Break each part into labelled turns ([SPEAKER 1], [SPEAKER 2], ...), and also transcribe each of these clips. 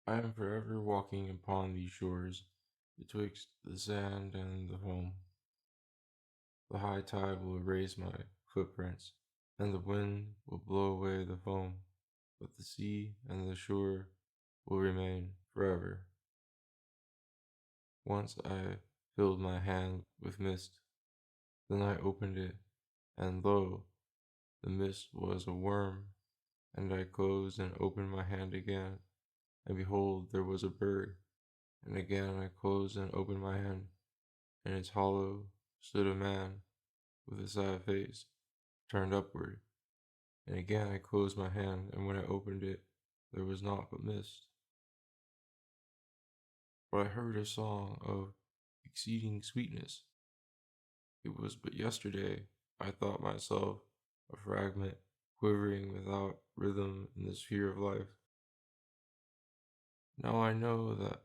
[SPEAKER 1] I am forever walking upon these shores, betwixt the sand and the foam. The high tide will erase my footprints, and the wind will blow away the foam, but the sea and the shore will remain forever. Once I filled my hand with mist, then I opened it, and lo, the mist was a worm, and I closed and opened my hand again, and behold, there was a bird. And again I closed and opened my hand, and in its hollow stood a man with a sad face turned upward. And again I closed my hand, and when I opened it, there was naught but mist. But I heard a song of exceeding sweetness. It was but yesterday I thought myself a fragment quivering without rhythm in the sphere of life. Now I know that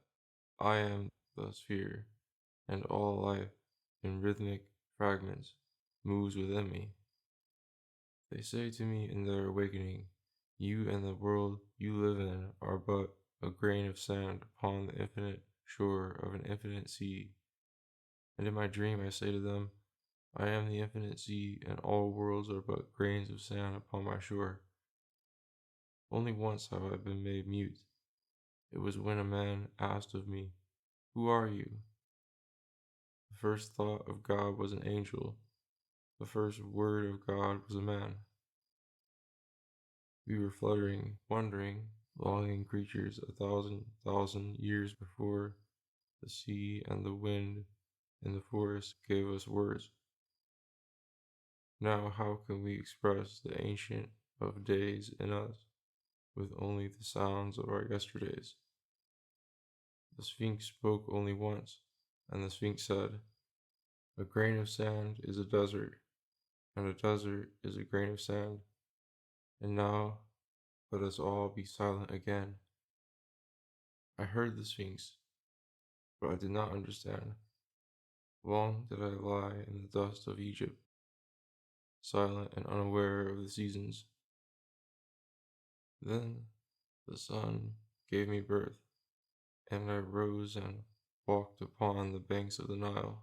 [SPEAKER 1] I am the sphere, and all life in rhythmic fragments moves within me. They say to me in their awakening, you and the world you live in are but a grain of sand upon the infinite shore of an infinite sea. And in my dream I say to them, I am the infinite sea, and all worlds are but grains of sand upon my shore. Only once have I been made mute. It was when a man asked of me, who are you? The first thought of God was an angel. The first word of God was a man. We were fluttering, wondering, longing creatures 1,000,000 years before the sea and the wind in the forest gave us words. Now how can we express the ancient of days in us with only the sounds of our yesterdays? The Sphinx spoke only once, and the Sphinx said, a grain of sand is a desert, and a desert is a grain of sand. And now let us all be silent again. I heard the Sphinx, but I did not understand. Long did I lie in the dust of Egypt, silent and unaware of the seasons. Then the sun gave me birth, and I rose and walked upon the banks of the Nile,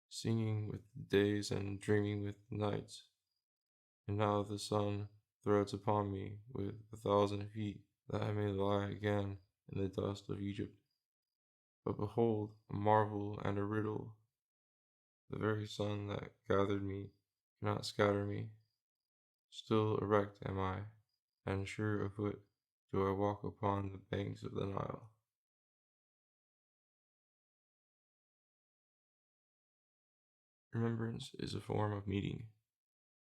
[SPEAKER 1] singing with the days and dreaming with the nights. And now the sun threads upon me with 1,000 feet, that I may lie again in the dust of Egypt. But behold, a marvel and a riddle. The very sun that gathered me cannot scatter me. Still erect am I, and sure of foot do I walk upon the banks of the Nile. Remembrance is a form of meeting.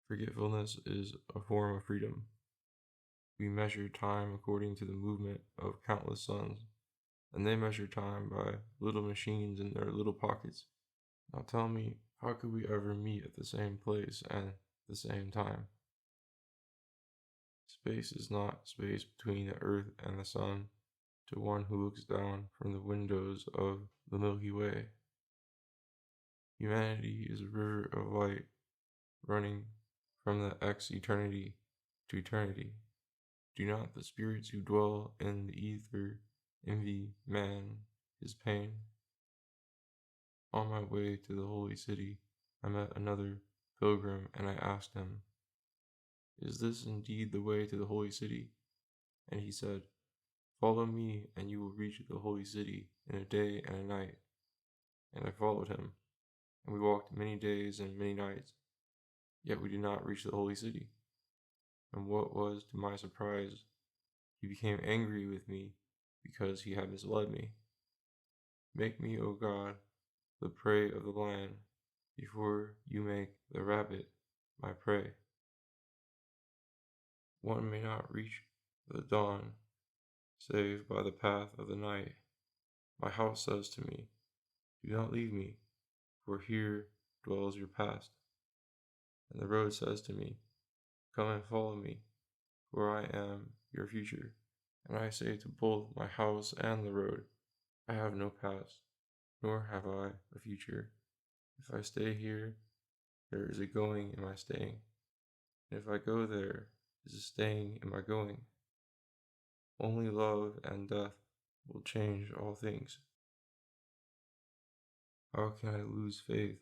[SPEAKER 1] Forgetfulness is a form of freedom. We measure time according to the movement of countless suns, and they measure time by little machines in their little pockets. Now tell me, how could we ever meet at the same place and the same time? Space is not space between the earth and the sun to one who looks down from the windows of the Milky Way. Humanity is a river of light running from the ex-eternity to eternity. Do not the spirits who dwell in the ether envy man his pain? On my way to the holy city, I met another pilgrim, and I asked him, is this indeed the way to the holy city? And he said, follow me, and you will reach the holy city in a day and a night. And I followed him, and we walked many days and many nights, yet we did not reach the holy city. And what was to my surprise, he became angry with me because he had misled me. Make me, O God, the prey of the lion, before you make the rabbit my prey. One may not reach the dawn save by the path of the night. My house says to me, do not leave me, for here dwells your past. And the road says to me, come and follow me, for I am your future. And I say to both my house and the road, I have no past, nor have I a future. If I stay here, there is a going in my staying. And if I go there, is a staying in my going. Only love and death will change all things. How can I lose faith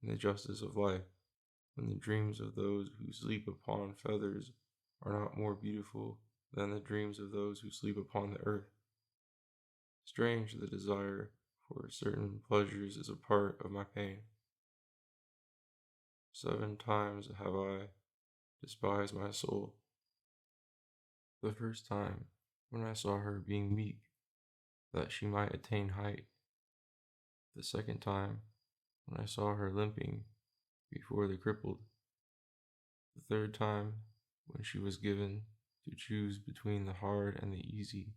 [SPEAKER 1] in the justice of life when the dreams of those who sleep upon feathers are not more beautiful than the dreams of those who sleep upon the earth? Strange, the desire for certain pleasures is a part of my pain. 7 times have I despised my soul. The first time, when I saw her being meek, that she might attain height. The second time, when I saw her limping before the crippled. The third time, when she was given to choose between the hard and the easy,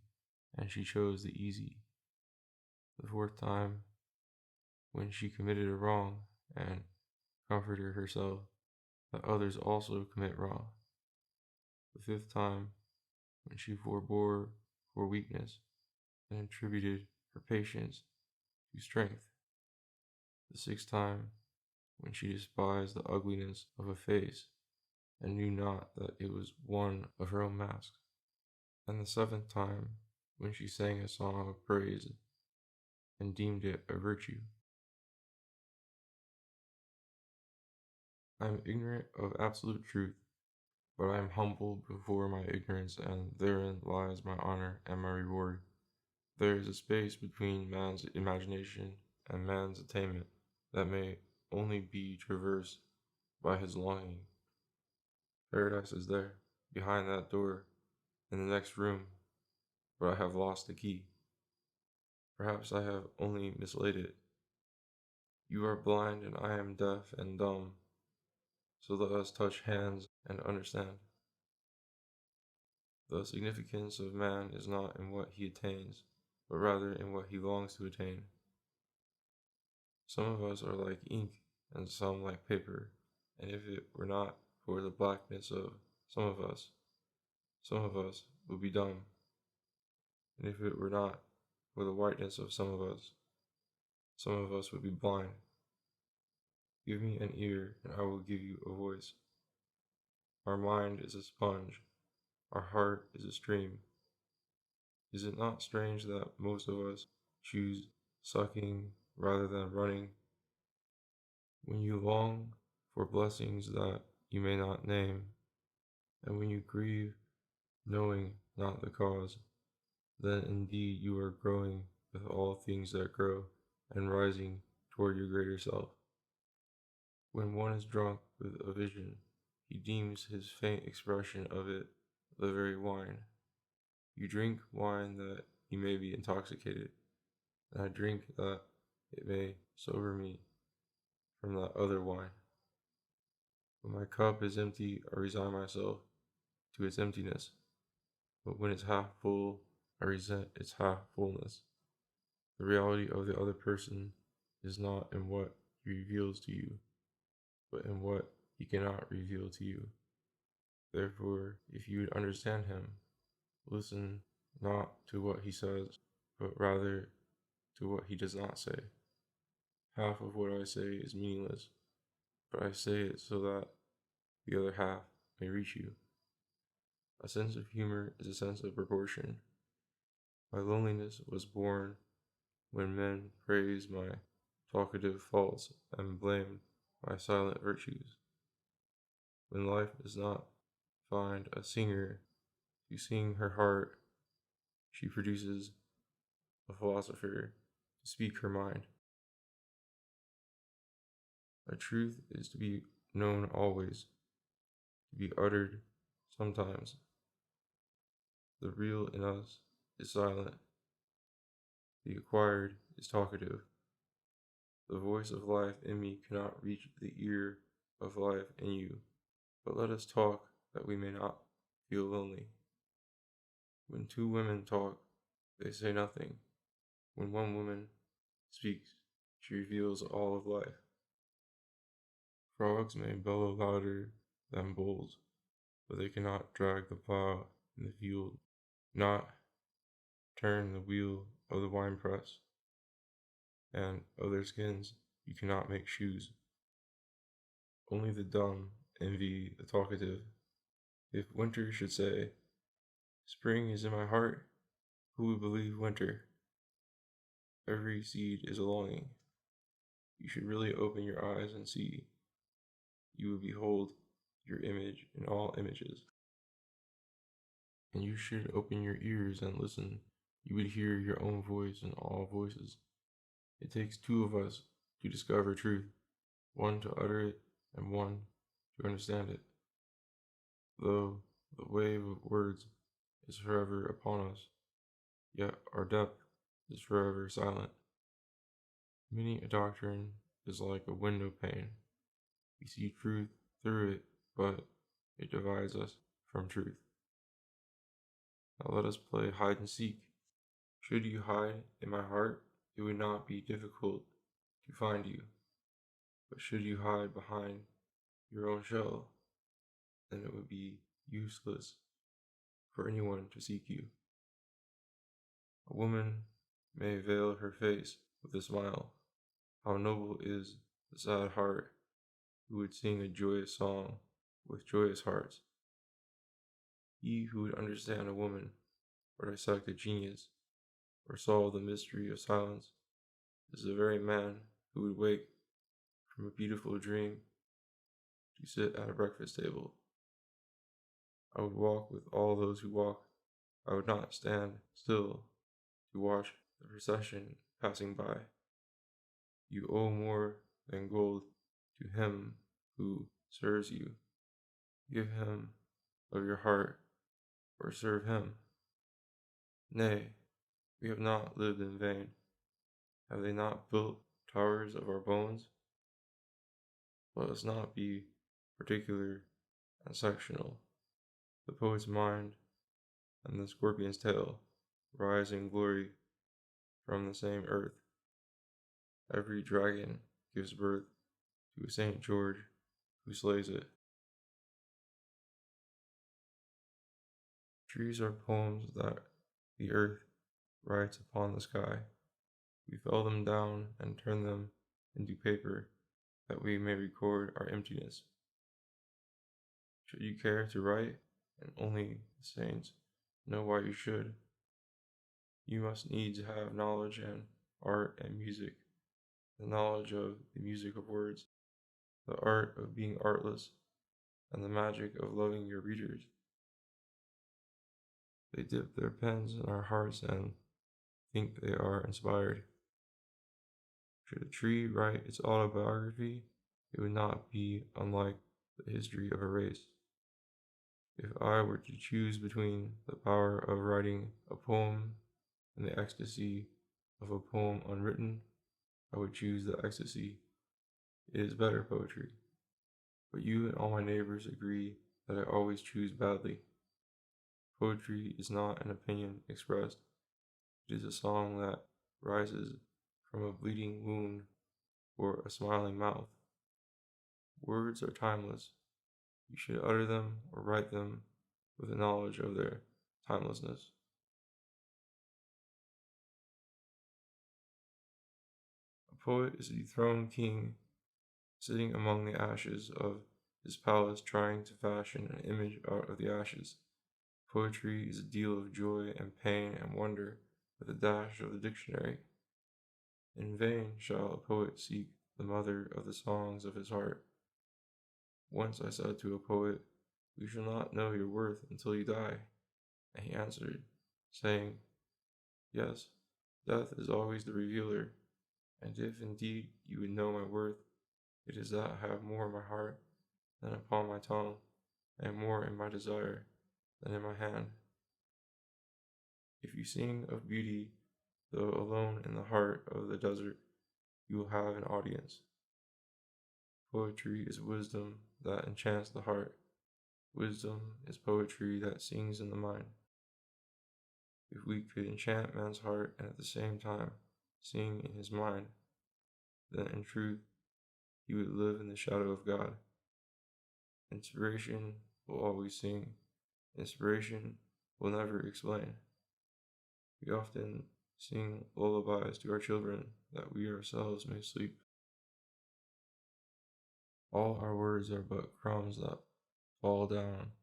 [SPEAKER 1] and she chose the easy. The fourth time, when she committed a wrong, and comforted herself that others also commit wrong. The fifth time, when she forbore for weakness, and attributed her patience to strength. The sixth time, when she despised the ugliness of a face, and knew not that it was one of her own masks. And the seventh time, when she sang a song of praise, and deemed it a virtue. I am ignorant of absolute truth, but I am humble before my ignorance, and therein lies my honor and my reward. There is a space between man's imagination and man's attainment that may only be traversed by his longing. Paradise is there, behind that door, in the next room, but I have lost the key. Perhaps I have only mislaid it. You are blind and I am deaf and dumb, so let us touch hands and understand. The significance of man is not in what he attains, but rather in what he longs to attain. Some of us are like ink, and some like paper, and if it were not for the blackness of some of us would be dumb, and if it were not for the whiteness of some of us would be blind. Give me an ear, and I will give you a voice. Our mind is a sponge, our heart is a stream. Is it not strange that most of us choose sucking rather than running? When you long for blessings that you may not name, and when you grieve knowing not the cause, then indeed you are growing with all things that grow, and rising toward your greater self. When one is drunk with a vision, he deems his faint expression of it the very wine. You drink wine that you may be intoxicated, and I drink that it may sober me from that other wine. When my cup is empty, I resign myself to its emptiness, but when it's half full, I resent its half fullness. The reality of the other person is not in what he reveals to you, but in what he cannot reveal to you. Therefore, if you would understand him, listen not to what he says, but rather to what he does not say. Half of what I say is meaningless, but I say it so that the other half may reach you. A sense of humor is a sense of proportion. My loneliness was born when men praised my talkative faults and blamed my silent virtues. When life does not find a singer to sing her heart, she produces a philosopher to speak her mind. A truth is to be known always, to be uttered sometimes. The real in us is silent, the acquired is talkative. The voice of life in me cannot reach the ear of life in you, but let us talk that we may not feel lonely. When 2 women talk, they say nothing. When 1 woman speaks, she reveals all of life. Frogs may bellow louder than bulls, but they cannot drag the plow in the field, not turn the wheel of the winepress, and of their skins you cannot make shoes. Only the dumb envy the talkative. If winter should say, Spring is in my heart. Who would believe winter? Every seed is a longing. You should really open your eyes and see. You will behold your image in all images. And you should open your ears and listen. You would hear your own voice in all voices. It takes two of us to discover truth, one to utter it and one to understand it. Though the wave of words is forever upon us, yet our depth is forever silent. Many a doctrine is like a window pane. We see truth through it, but it divides us from truth. Now let us play hide and seek. Should you hide in my heart, it would not be difficult to find you. But should you hide behind your own shell, then it would be useless for anyone to seek you. A woman may veil her face with a smile. How noble is the sad heart who would sing a joyous song with joyous hearts. He who would understand a woman, or dissect a genius, or solve the mystery of silence, is the very man who would wake from a beautiful dream to sit at a breakfast table. I would walk with all those who walk. I would not stand still to watch the procession passing by. You owe more than gold to him who serves you. Give him of your heart, or serve him. Nay, we have not lived in vain. Have they not built towers of our bones? Let us not be particular and sectional. The poet's mind and the scorpion's tail rise in glory from the same earth. Every dragon gives birth to a St. George who slays it. Trees are poems that the earth writes upon the sky. We fell them down and turn them into paper that we may record our emptiness. Should you care to write, and only the saints know why you should, you must needs have knowledge and art and music, the knowledge of the music of words, the art of being artless, and the magic of loving your readers. They dip their pens in our hearts and think they are inspired. Should a tree write its autobiography, it would not be unlike the history of a race. If I were to choose between the power of writing a poem and the ecstasy of a poem unwritten, I would choose the ecstasy. It is better poetry. But you and all my neighbors agree that I always choose badly. Poetry is not an opinion expressed. It is a song that rises from a bleeding wound or a smiling mouth. Words are timeless. You should utter them or write them with a knowledge of their timelessness. A poet is a dethroned king sitting among the ashes of his palace trying to fashion an image out of the ashes. Poetry is a deal of joy and pain and wonder with a dash of the dictionary. In vain shall a poet seek the mother of the songs of his heart. Once I said to a poet, "We shall not know your worth until you die." And he answered, saying, "Yes, death is always the revealer, and if indeed you would know my worth, it is that I have more in my heart than upon my tongue, and more in my desire than in my hand." If you sing of beauty, though alone in the heart of the desert, you will have an audience. Poetry is wisdom that enchants the heart. Wisdom is poetry that sings in the mind. If we could enchant man's heart and at the same time sing in his mind, then in truth he would live in the shadow of God. Inspiration will always sing. Inspiration will never explain. We often sing lullabies to our children that we ourselves may sleep. All our words are but crumbs that fall down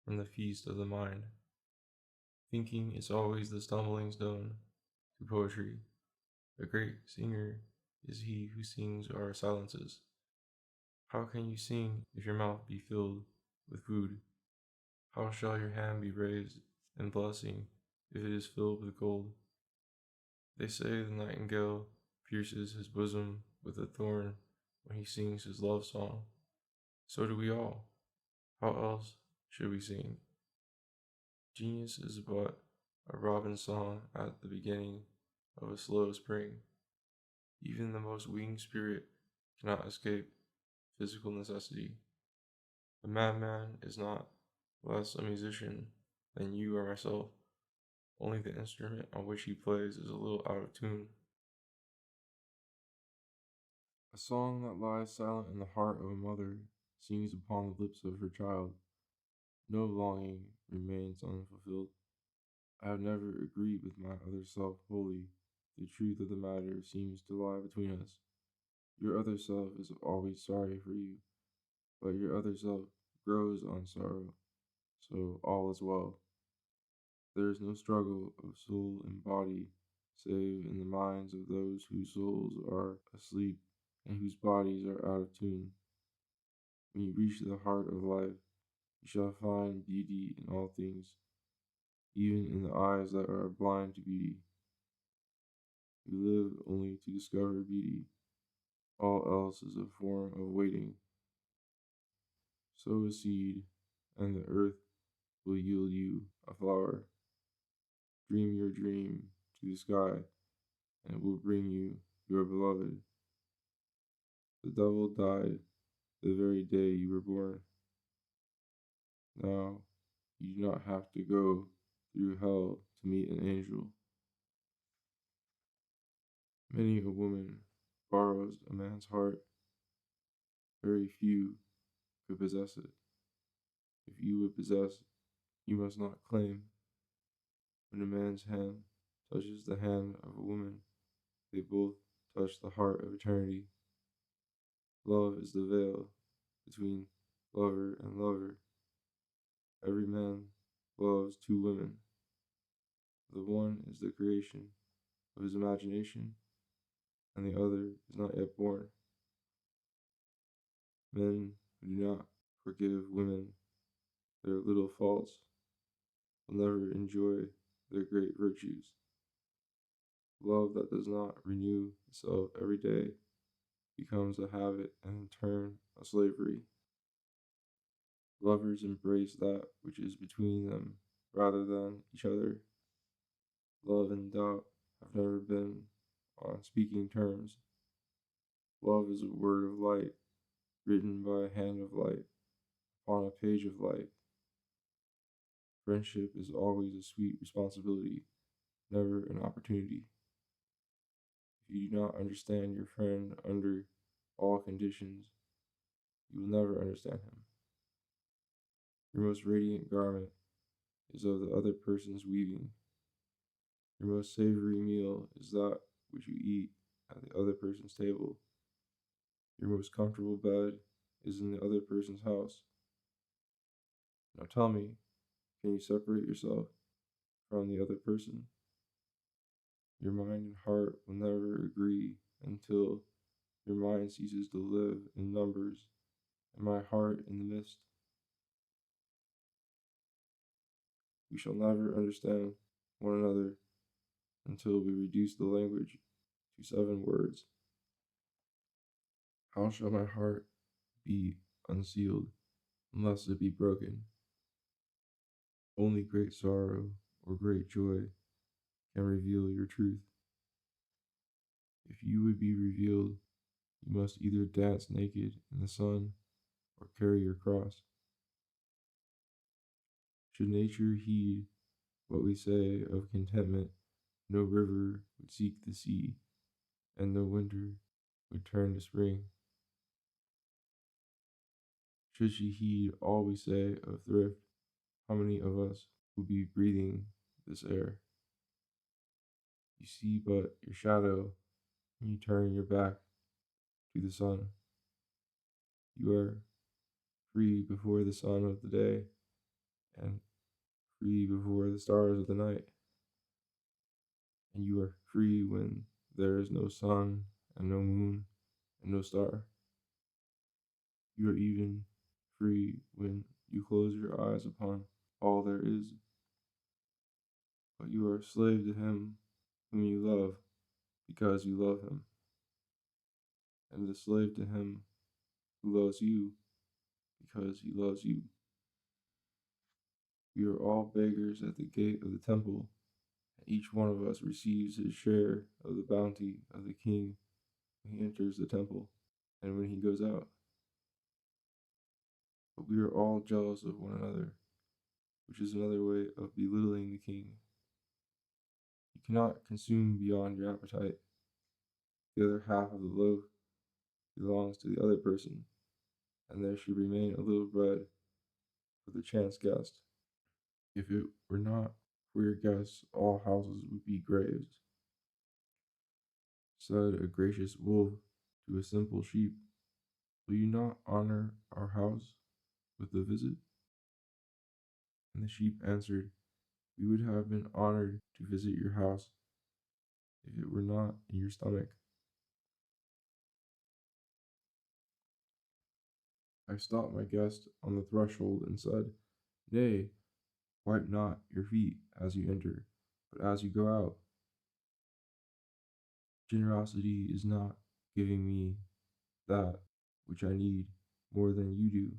[SPEAKER 1] from the feast of the mind. Thinking is always the stumbling stone to poetry. A great singer is he who sings our silences. How can you sing if your mouth be filled with food? How shall your hand be raised in blessing if it is filled with gold? They say the nightingale pierces his bosom with a thorn when he sings his love song. So do we all. How else should we sing? Genius is but a robin song at the beginning of a slow spring. Even the most winged spirit cannot escape physical necessity. A madman is not less a musician than you or myself. Only the instrument on which he plays is a little out of tune. A song that lies silent in the heart of a mother sings upon the lips of her child. No longing remains unfulfilled. I have never agreed with my other self wholly. The truth of the matter seems to lie between us. Your other self is always sorry for you, but your other self grows on sorrow, so all is well. There is no struggle of soul and body, save in the minds of those whose souls are asleep and whose bodies are out of tune. When you reach the heart of life, you shall find beauty in all things, even in the eyes that are blind to beauty. We live only to discover beauty. All else is a form of waiting. Sow a seed, and the earth will yield you a flower. Dream your dream to the sky, and it will bring you your beloved. The devil died the very day you were born. Now you do not have to go through hell to meet an angel. Many a woman borrows a man's heart. Very few could possess it. If you would possess, you must not claim. When a man's hand touches the hand of a woman, they both touch the heart of eternity. Love is the veil between lover and lover. Every man loves two women. The one is the creation of his imagination, and the other is not yet born. Men who do not forgive women their little faults will never enjoy their great virtues. Love that does not renew itself every day becomes a habit and in turn a slavery. Lovers embrace that which is between them rather than each other. Love and doubt have never been on speaking terms. Love is a word of light written by a hand of light on a page of light. Friendship is always a sweet responsibility, never an opportunity. If you do not understand your friend under all conditions, you will never understand him. Your most radiant garment is of the other person's weaving. Your most savory meal is that which you eat at the other person's table. Your most comfortable bed is in the other person's house. Now tell me, can you separate yourself from the other person? Your mind and heart will never agree until your mind ceases to live in numbers and my heart in the mist. We shall never understand one another until we reduce the language to 7 words. How shall my heart be unsealed unless it be broken? Only great sorrow or great joy can reveal your truth. If you would be revealed, you must either dance naked in the sun or carry your cross. Should nature heed what we say of contentment, no river would seek the sea, and no winter would turn to spring. Should she heed all we say of thrift, how many of us would be breathing this air? You see but your shadow when you turn your back to the sun. You are free before the sun of the day, and free before the stars of the night, and you are free when there is no sun and no moon and no star. You are even free when you close your eyes upon all there is, but you are a slave to him whom you love because you love him, and a slave to him who loves you because he loves you. We are all beggars at the gate of the temple, and each one of us receives his share of the bounty of the king when he enters the temple and when he goes out. But we are all jealous of one another, which is another way of belittling the king. You cannot consume beyond your appetite. The other half of the loaf belongs to the other person, and there should remain a little bread for the chance guest. If it were not for your guests, all houses would be graves, said a gracious wolf to a simple sheep. Will you not honor our house with a visit? And the sheep answered, we would have been honored to visit your house if it were not in your stomach. I stopped my guest on the threshold and said, nay, wipe not your feet as you enter, but as you go out. Generosity is not giving me that which I need more than you do,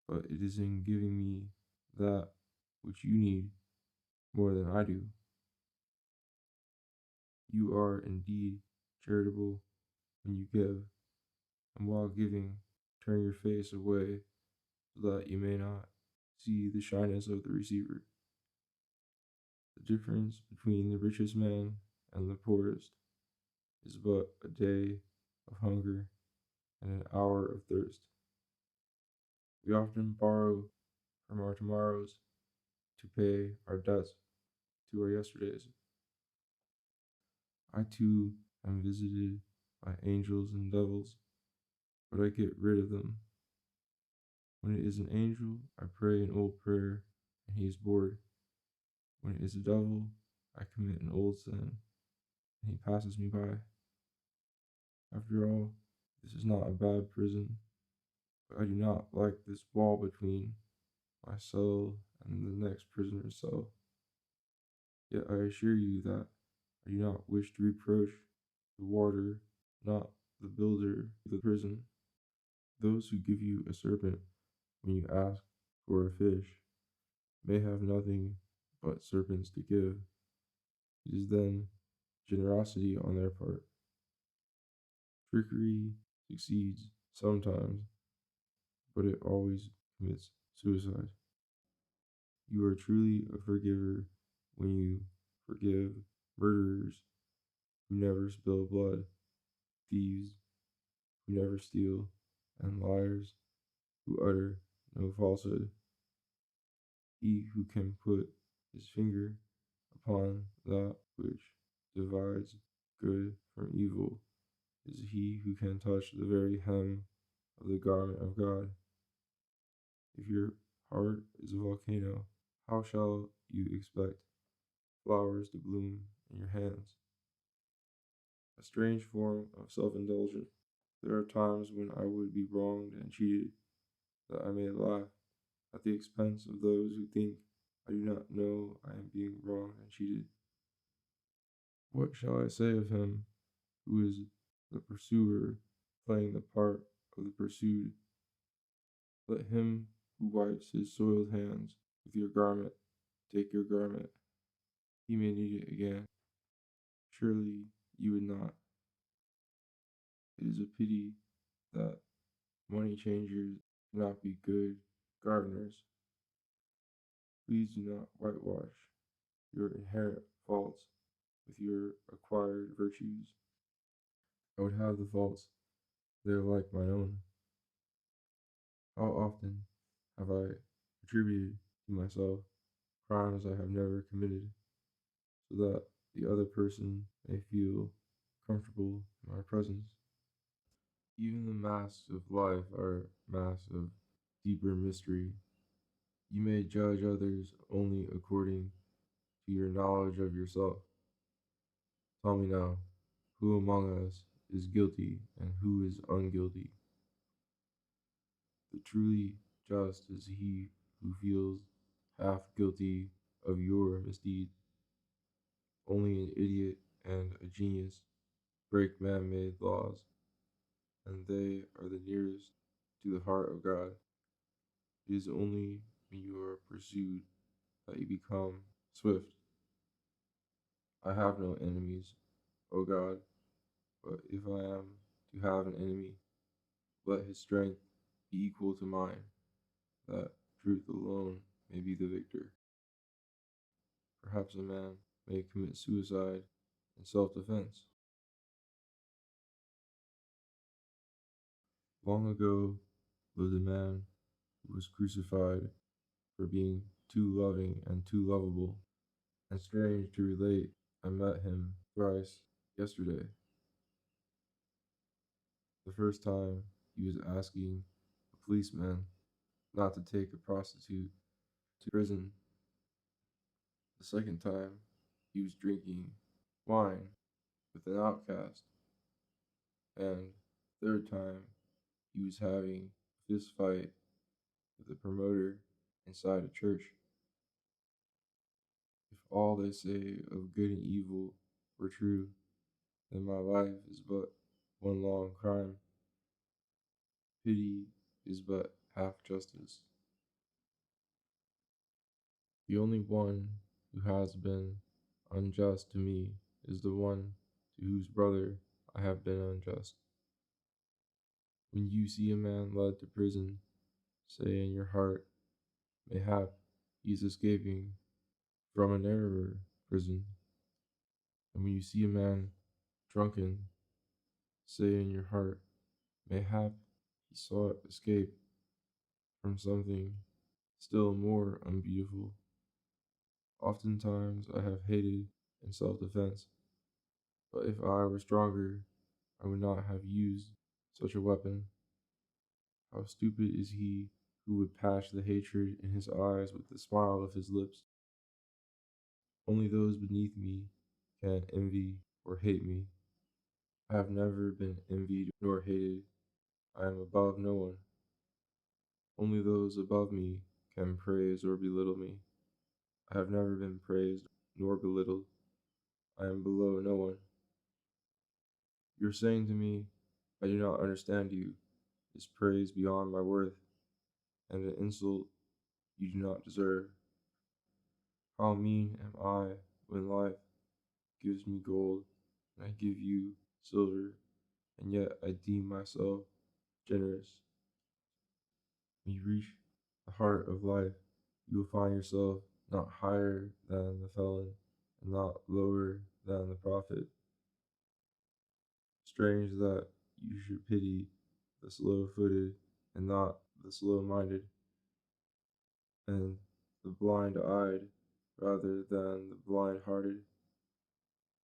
[SPEAKER 1] but it is in giving me that which you need more than I do. You are indeed charitable when you give, and while giving, turn your face away so that you may not see the shyness of the receiver. The difference between the richest man and the poorest is but a day of hunger and an hour of thirst. We often borrow from our tomorrows to pay our debts to our yesterdays. I too am visited by angels and devils, but I get rid of them. When it is an angel, I pray an old prayer, and he is bored. When it is a devil, I commit an old sin, and he passes me by. After all, this is not a bad prison, but I do not like this wall between my cell and the next prisoner's cell. Yet I assure you that I do not wish to reproach the warder, not the builder of the prison. Those who give you a serpent when you ask for a fish may have nothing but serpents to give. It is then generosity on their part. Trickery succeeds sometimes, but it always commits suicide. You are truly a forgiver when you forgive murderers who never spill blood, thieves who never steal, and liars who utter no falsehood. He who can put his finger upon that which divides good from evil is he who can touch the very hem of the garment of God. If your heart is a volcano, how shall you expect flowers to bloom in your hands? A strange form of self-indulgence. There are times when I would be wronged and cheated, that I may laugh at the expense of those who think I do not know I am being wronged and cheated. What shall I say of him who is the pursuer playing the part of the pursued? Let him who wipes his soiled hands with your garment take your garment. He may need it again. Surely you would not. It is a pity that money changers cannot be good gardeners. Please do not whitewash your inherent faults with your acquired virtues. I would have the faults that are like my own. How often have I attributed to myself crimes I have never committed, so that the other person may feel comfortable in my presence? Even the masks of life are masks of deeper mystery. You may judge others only according to your knowledge of yourself. Tell me now, who among us is guilty and who is unguilty? The truly just is he who feels half guilty of your misdeed. Only an idiot and a genius break man made laws, and they are the nearest to the heart of God. It is only when you are pursued that you become swift. I have no enemies, O God, but if I am to have an enemy, let his strength be equal to mine, that truth alone may be the victor. Perhaps a man may commit suicide in self-defense. Long ago lived a man who was crucified for being too loving and too lovable. And strange to relate, I met him thrice yesterday. The first time he was asking a policeman not to take a prostitute to prison. The second time he was drinking wine with an outcast. And the third time he was having a fist fight with a promoter inside a church. If all they say of good and evil were true, then my life is but one long crime. Pity is but half justice. The only one who has been unjust to me is the one to whose brother I have been unjust. When you see a man led to prison, say in your heart, mayhap he is escaping from a narrower prison. And when you see a man drunken, say in your heart, mayhap he sought escape from something still more unbeautiful. Oftentimes I have hated in self-defense, but if I were stronger, I would not have used such a weapon. How stupid is he who would patch the hatred in his eyes with the smile of his lips. Only those beneath me can envy or hate me. I have never been envied nor hated. I am above no one. Only those above me can praise or belittle me. I have never been praised nor belittled. I am below no one. Your saying to me, I do not understand you, is praise beyond my worth, and an insult you do not deserve. How mean am I when life gives me gold, and I give you silver, and yet I deem myself generous. When you reach the heart of life, you will find yourself not higher than the felon, and not lower than the prophet. Strange that you should pity the slow-footed and not the slow-minded, and the blind-eyed rather than the blind-hearted.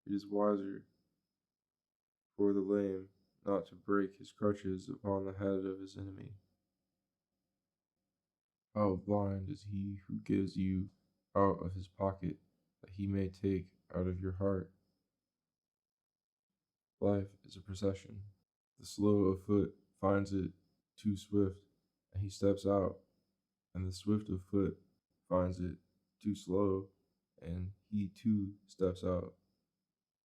[SPEAKER 1] It is wiser for the lame not to break his crutches upon the head of his enemy. How blind is he who gives you out of his pocket that he may take out of your heart? Life is a procession. The slow of foot finds it too swift, and he steps out, and the swift of foot finds it too slow, and he too steps out.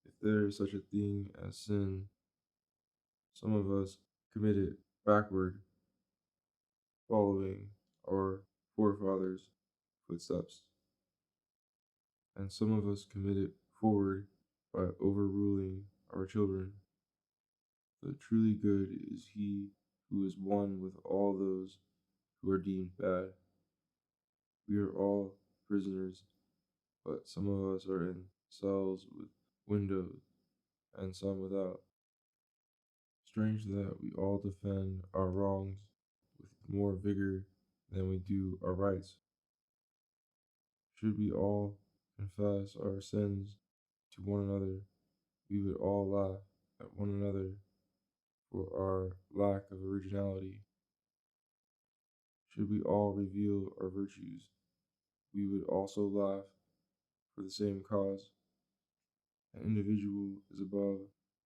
[SPEAKER 1] If there is such a thing as sin, some of us commit it backward, following our forefathers' footsteps, and some of us commit it forward by overruling our children. The truly good is he who is one with all those who are deemed bad. We are all prisoners, but some of us are in cells with windows and some without. Strange that we all defend our wrongs with more vigor than we do our rights. Should we all confess our sins to one another, we would all laugh at one another for our lack of originality. Should we all reveal our virtues, we would also laugh for the same cause. An individual is above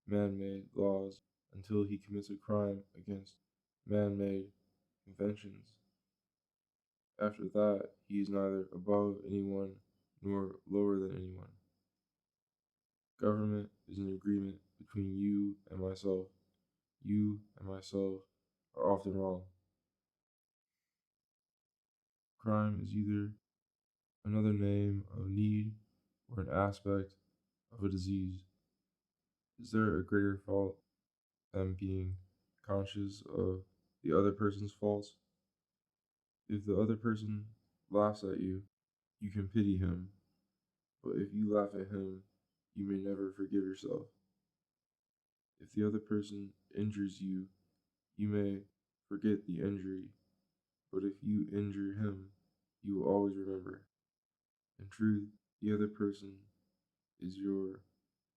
[SPEAKER 1] man made laws until he commits a crime against man made conventions. After that, he is neither above anyone nor lower than anyone. Government is an agreement between you and myself. You and myself are often wrong. Crime is either another name of need or an aspect of a disease. Is there a greater fault than being conscious of the other person's faults? If the other person laughs at you, you can pity him, but if you laugh at him, you may never forgive yourself. If the other person injures you, you may forget the injury, but if you injure him, you will always remember. In truth, the other person is your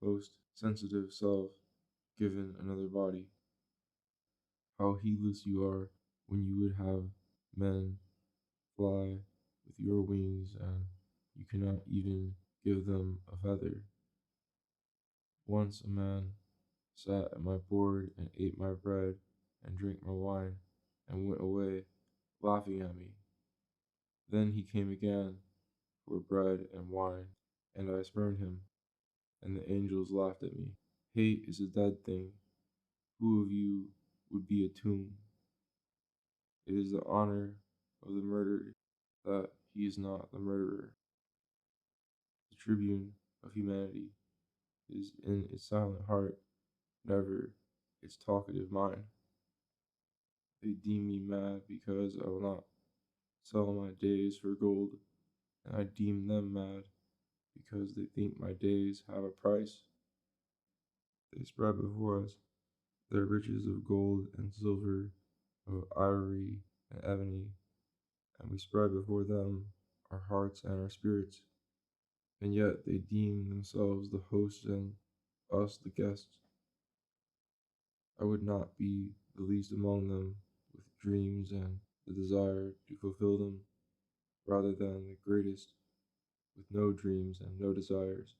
[SPEAKER 1] most sensitive self given another body. How heedless you are when you would have men fly with your wings and you cannot even give them a feather. Once a man sat at my board and ate my bread and drank my wine and went away laughing at me. Then he came again for bread and wine, and I spurned him, and the angels laughed at me. Hate is a dead thing. Who of you would be a tomb? It is the honor of the murdered that he is not the murderer. The tribune of humanity is in its silent heart, never its talkative mind. They deem me mad because I will not sell my days for gold, and I deem them mad because they think my days have a price. They spread before us their riches of gold and silver, of ivory and ebony, and we spread before them our hearts and our spirits, and yet they deem themselves the hosts and us the guests. I would not be the least among them with dreams and the desire to fulfill them, rather than the greatest with no dreams and no desires.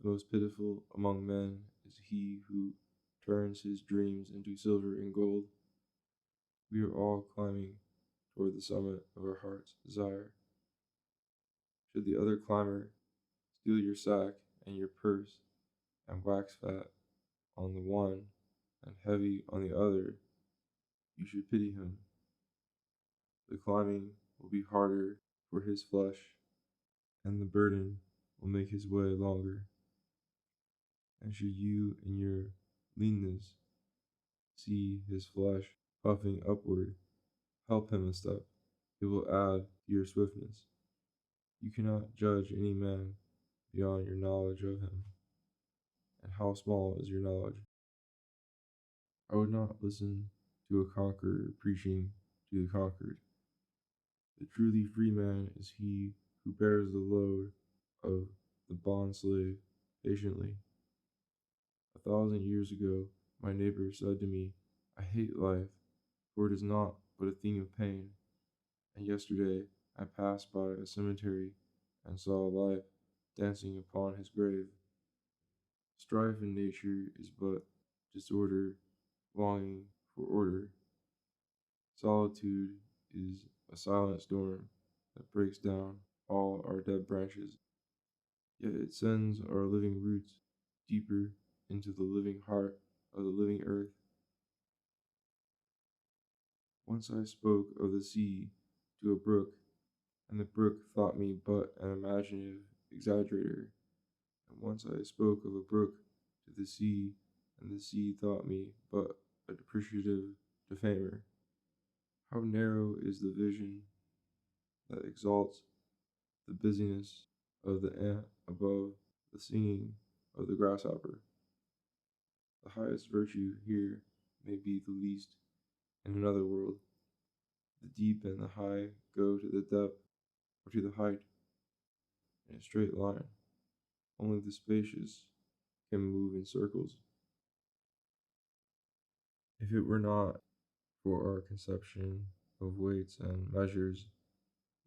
[SPEAKER 1] The most pitiful among men is he who turns his dreams into silver and gold. We are all climbing toward the summit of our heart's desire. Should the other climber steal your sack and your purse and wax fat on the one and heavy on the other, you should pity him. The climbing will be harder for his flesh, and the burden will make his way longer. And should you in your leanness see his flesh puffing upward, help him a step. It will add to your swiftness. You cannot judge any man beyond your knowledge of him. And how small is your knowledge? I would not listen to a conqueror preaching to the conquered. The truly free man is he who bears the load of the bond slave patiently. 1,000 years ago, my neighbor said to me, I hate life, for it is not but a thing of pain. And yesterday I passed by a cemetery and saw life dancing upon his grave. Strife in nature is but disorder, longing for order. Solitude is a silent storm that breaks down all our dead branches, yet it sends our living roots deeper into the living heart of the living earth. Once I spoke of the sea to a brook, and the brook thought me but an imaginative exaggerator. And once I spoke of a brook to the sea, and the sea thought me but a depreciative defamer. How narrow is the vision that exalts the busyness of the ant above the singing of the grasshopper. The highest virtue here may be the least in another world. The deep and the high go to the depth or to the height in a straight line. Only the spacious can move in circles. If it were not For our conception of weights and measures,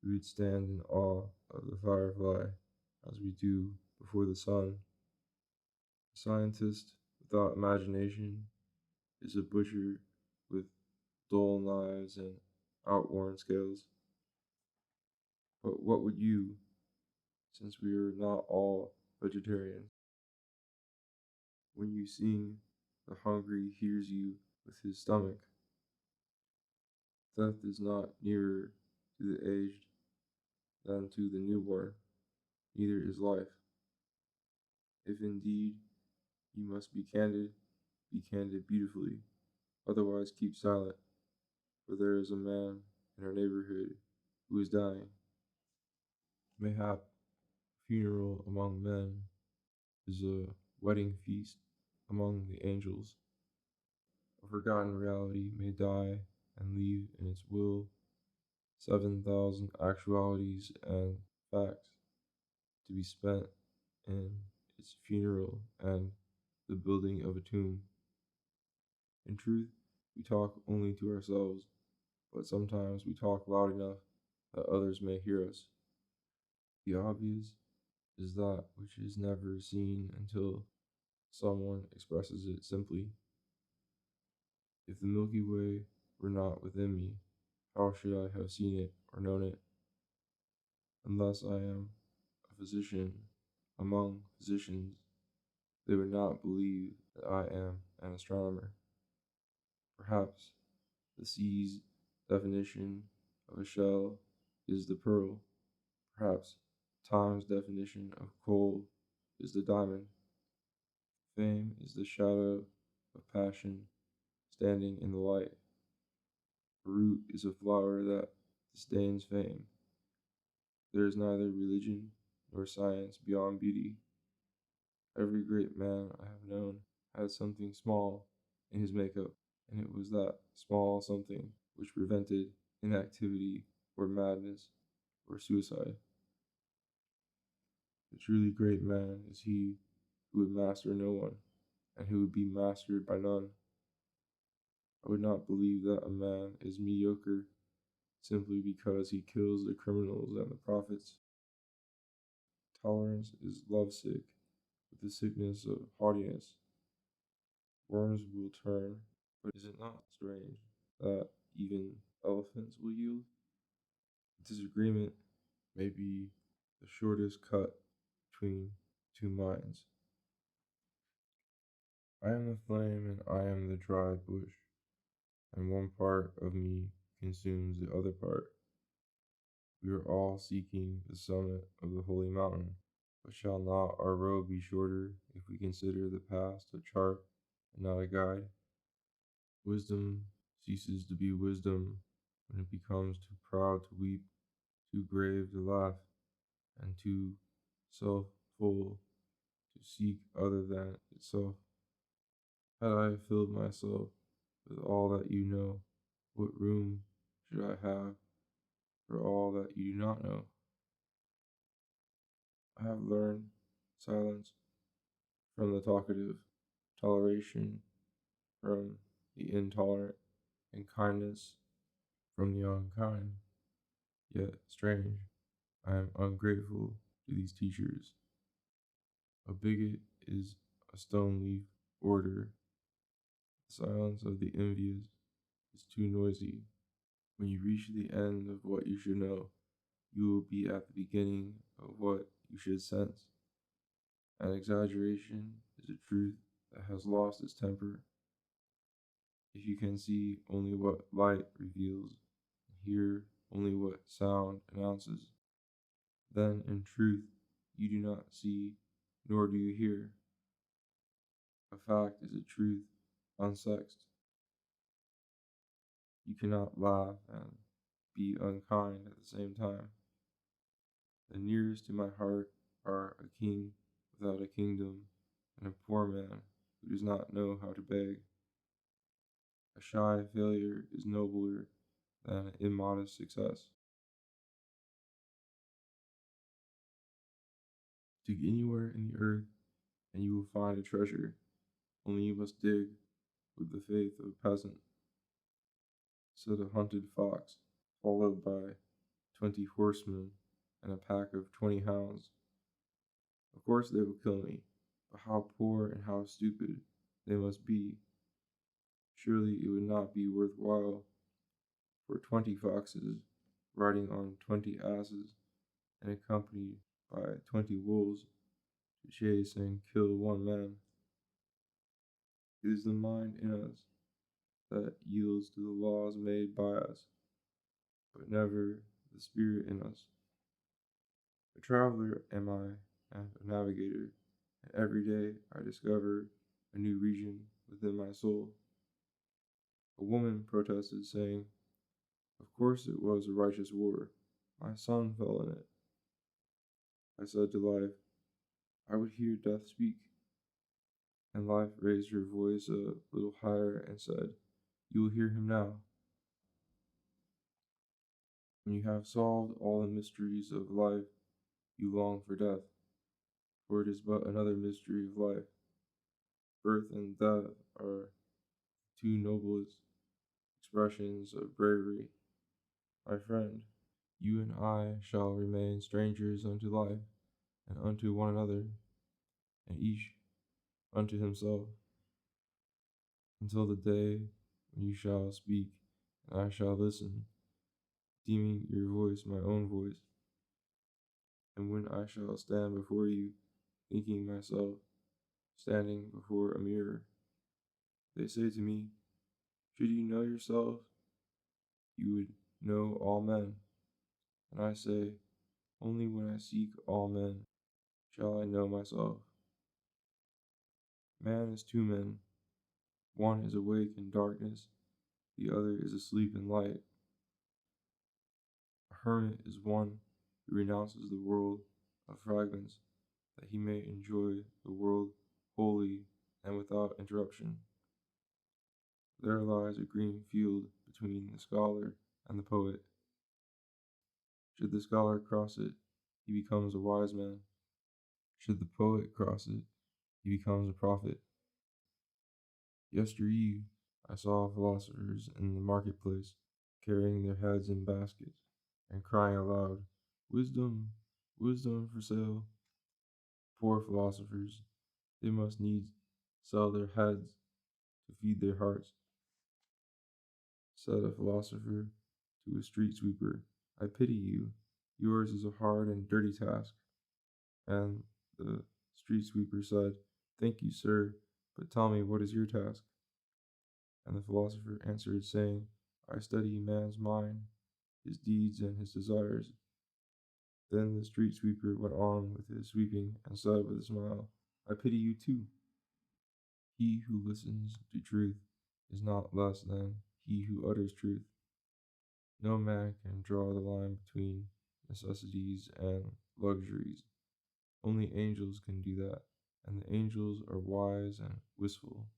[SPEAKER 1] we would stand in awe of the firefly as we do before the sun. A scientist without imagination is a butcher with dull knives and outworn scales. But what would you, since we are not all vegetarians? When you sing, the hungry hears you with his stomach. Death is not nearer to the aged than to the newborn, neither is life. If indeed you must be candid beautifully, otherwise keep silent, for there is a man in our neighborhood who is dying. Mayhap a funeral among men is a wedding feast among the angels. A forgotten reality may die and leave in its will 7,000 actualities and facts to be spent in its funeral and the building of a tomb. In truth, we talk only to ourselves, but sometimes we talk loud enough that others may hear us. The obvious is that which is never seen until someone expresses it simply. If the Milky Way were not within me, how should I have seen it or known it? Unless I am a physician among physicians, they would not believe that I am an astronomer. Perhaps the sea's definition of a shell is the pearl. Perhaps time's definition of coal is the diamond. Fame is the shadow of passion standing in the light. A root is a flower that disdains fame. There is neither religion nor science beyond beauty. Every great man I have known had something small in his makeup, and it was that small something which prevented inactivity or madness or suicide. The truly great man is he who would master no one, and who would be mastered by none. I would not believe that a man is mediocre simply because he kills the criminals and the prophets. Tolerance is lovesick with the sickness of haughtiness. Worms will turn, but is it not strange that even elephants will yield? Disagreement may be the shortest cut between two minds. I am the flame and I am the dry bush, and one part of me consumes the other part. We are all seeking the summit of the holy mountain, but shall not our road be shorter if we consider the past a chart and not a guide? Wisdom ceases to be wisdom when it becomes too proud to weep, too grave to laugh, and too self-full to seek other than itself. Had I filled myself with all that you know, what room should I have for all that you do not know? I have learned silence from the talkative, toleration from the intolerant, and kindness from the unkind. Yet, strange, I am ungrateful to these teachers. A bigot is a stone leaf orator. The silence of the envious is too noisy. When you reach the end of what you should know, you will be at the beginning of what you should sense. An exaggeration is a truth that has lost its temper. If you can see only what light reveals, and hear only what sound announces, then in truth you do not see, nor do you hear. A fact is a truth unsexed. You cannot laugh and be unkind at the same time. The nearest to my heart are a king without a kingdom and a poor man who does not know how to beg. A shy failure is nobler than an immodest success. Dig anywhere in the earth and you will find a treasure, only you must dig with the faith of a peasant. said a hunted fox, followed by 20 horsemen and a pack of 20 hounds. Of course they will kill me, but how poor and how stupid they must be. Surely it would not be worthwhile for 20 foxes riding on 20 asses and accompanied by 20 wolves to chase and kill one man. It is the mind in us that yields to the laws made by us, but never the spirit in us. A traveler am I, and a navigator, and every day I discover a new region within my soul. A woman protested, saying, "Of course it was a righteous war. My son fell in it." I said to life, "I would hear death speak." And life raised her voice a little higher and said, "You will hear him now. When you have solved all the mysteries of life, you long for death, for it is but another mystery of life. Birth and death are the two noblest expressions of bravery. My friend, you and I shall remain strangers unto life, and unto one another, and each unto himself, until the day when you shall speak, and I shall listen, deeming your voice my own voice, and when I shall stand before you, thinking myself standing before a mirror. They say to me, should you know yourself, you would know all men. And I say, only when I seek all men shall I know myself. Man is two men. One is awake in darkness, the other is asleep in light. A hermit is one who renounces the world of fragments, that he may enjoy the world wholly and without interruption. There lies a green field between the scholar and the poet. Should the scholar cross it, he becomes a wise man. Should the poet cross it, he becomes a prophet. Yestereve, I saw philosophers in the marketplace, carrying their heads in baskets, and crying aloud, "Wisdom, wisdom for sale." Poor philosophers, they must needs sell their heads to feed their hearts. Said a philosopher to a street sweeper, "I pity you. Yours is a hard and dirty task." And the street sweeper said, "Thank you, sir, but tell me, what is your task?" And the philosopher answered, saying, "I study man's mind, his deeds, and his desires." Then the street sweeper went on with his sweeping and said with a smile, "I pity you too. He who listens to truth is not less than he who utters truth. No man can draw the line between necessities and luxuries. Only angels can do that, and the angels are wise and wistful.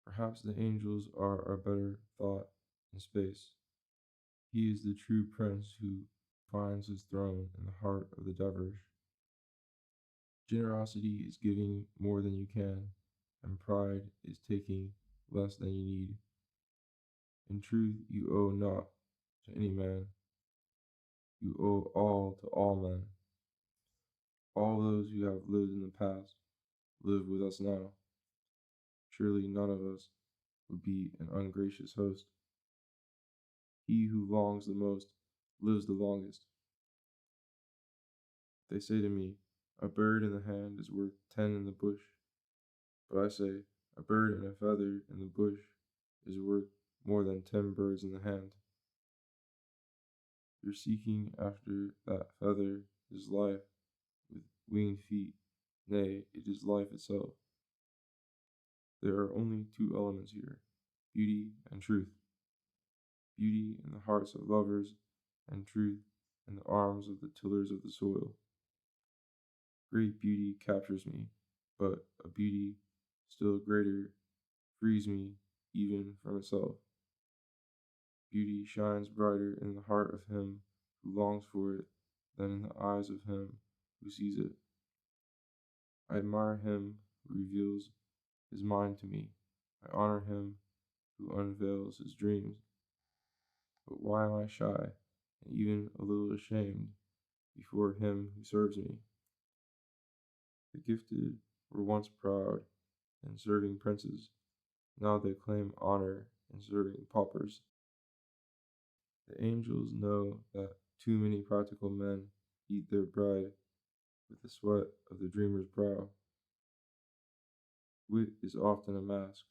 [SPEAKER 1] Perhaps the angels are our better thought in space. He is the true prince who finds his throne in the heart of the dervish. Generosity is giving more than you can, and pride is taking less than you need. In truth, you owe naught to any man. You owe all to all men. All those who have lived in the past live with us now. Surely none of us would be an ungracious host. He who longs the most lives the longest. They say to me, a bird in the hand is worth 10 in the bush. But I say, a bird and a feather in the bush is worth more than 10 birds in the hand. Your seeking after that feather is life with winged feet. Nay, it is life itself. There are only two elements here, beauty and truth. Beauty in the hearts of lovers, and truth in the arms of the tillers of the soil. Great beauty captures me, but a beauty still greater frees me even from itself. Beauty shines brighter in the heart of him who longs for it than in the eyes of him who sees it. I admire him who reveals his mind to me. I honor him who unveils his dreams. But why am I shy, and even a little ashamed, before him who serves me? The gifted were once proud in serving princes, now they claim honor in serving paupers. The angels know that too many practical men eat their bread with the sweat of the dreamer's brow. Wit is often a mask.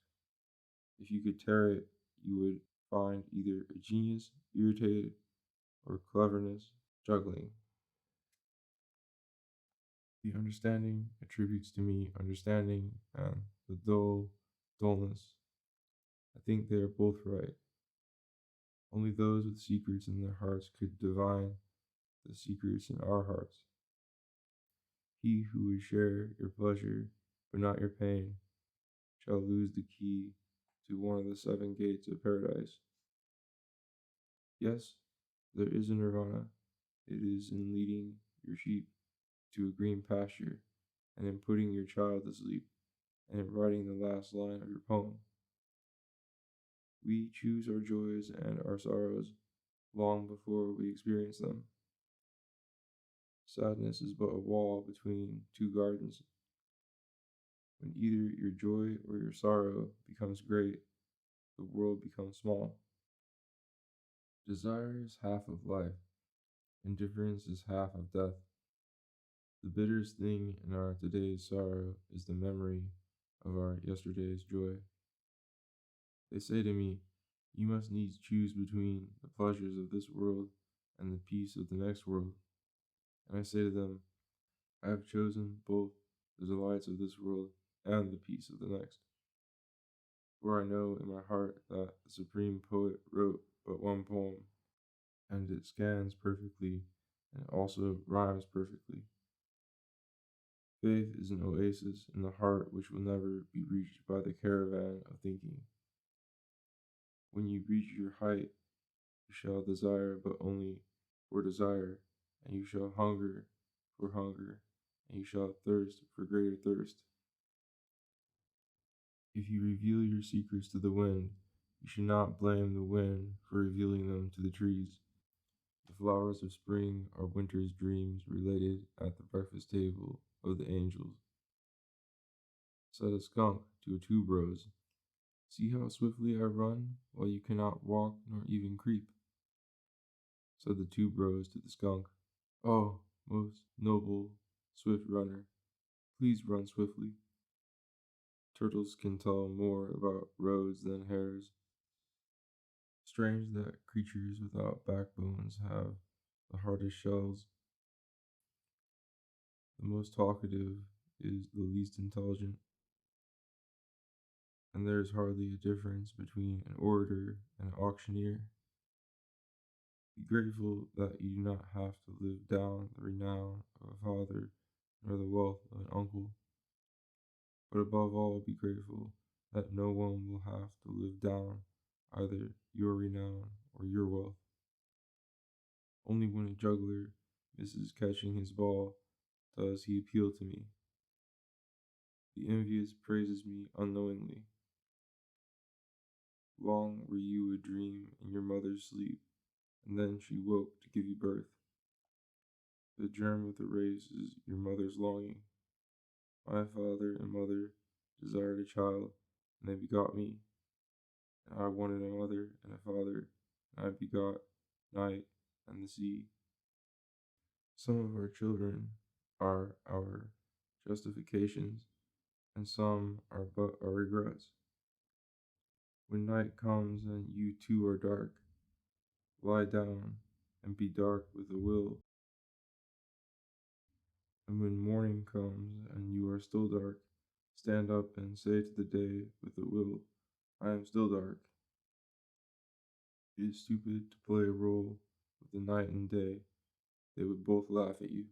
[SPEAKER 1] If you could tear it, you would find either a genius irritated or cleverness juggling. The understanding attributes to me understanding and the dullness. I think they are both right. Only those with secrets in their hearts could divine the secrets in our hearts. He who would share your pleasure, but not your pain, shall lose the key to one of the seven gates of paradise. Yes, there is a nirvana. It is in leading your sheep to a green pasture, and in putting your child to sleep, and in writing the last line of your poem. We choose our joys and our sorrows long before we experience them. Sadness is but a wall between two gardens. When either your joy or your sorrow becomes great, the world becomes small. Desire is half of life, indifference is half of death. The bitterest thing in our today's sorrow is the memory of our yesterday's joy. They say to me, you must needs choose between the pleasures of this world and the peace of the next world. And I say to them, I have chosen both the delights of this world and the peace of the next. For I know in my heart that the supreme poet wrote but one poem, and it scans perfectly and also rhymes perfectly. Faith is an oasis in the heart which will never be reached by the caravan of thinking. When you reach your height, you shall desire but only for desire, and you shall hunger for hunger, and you shall thirst for greater thirst. If you reveal your secrets to the wind, you should not blame the wind for revealing them to the trees. The flowers of spring are winter's dreams related at the breakfast table of the angels. Said a skunk to a tuberose, see how swiftly I run, while you cannot walk nor even creep. Said the tuberose to the skunk, oh, most noble, swift runner, please run swiftly. Turtles can tell more about roads than hares. Strange that creatures without backbones have the hardest shells. The most talkative is the least intelligent. And there is hardly a difference between an orator and an auctioneer. Be grateful that you do not have to live down the renown of a father nor the wealth of an uncle. But above all, be grateful that no one will have to live down either your renown or your wealth. Only when a juggler misses catching his ball does he appeal to me. The envious praises me unknowingly. Long were you a dream in your mother's sleep, and then she woke to give you birth. The germ of the race is your mother's longing. My father and mother desired a child, and they begot me. And I wanted a mother and a father, and I begot night and the sea. Some of our children are our justifications, and some are but our regrets. When night comes and you too are dark, lie down and be dark with a will. And when morning comes and you are still dark, stand up and say to the day with a will, I am still dark. It is stupid to play a role with the night and day. They would both laugh at you.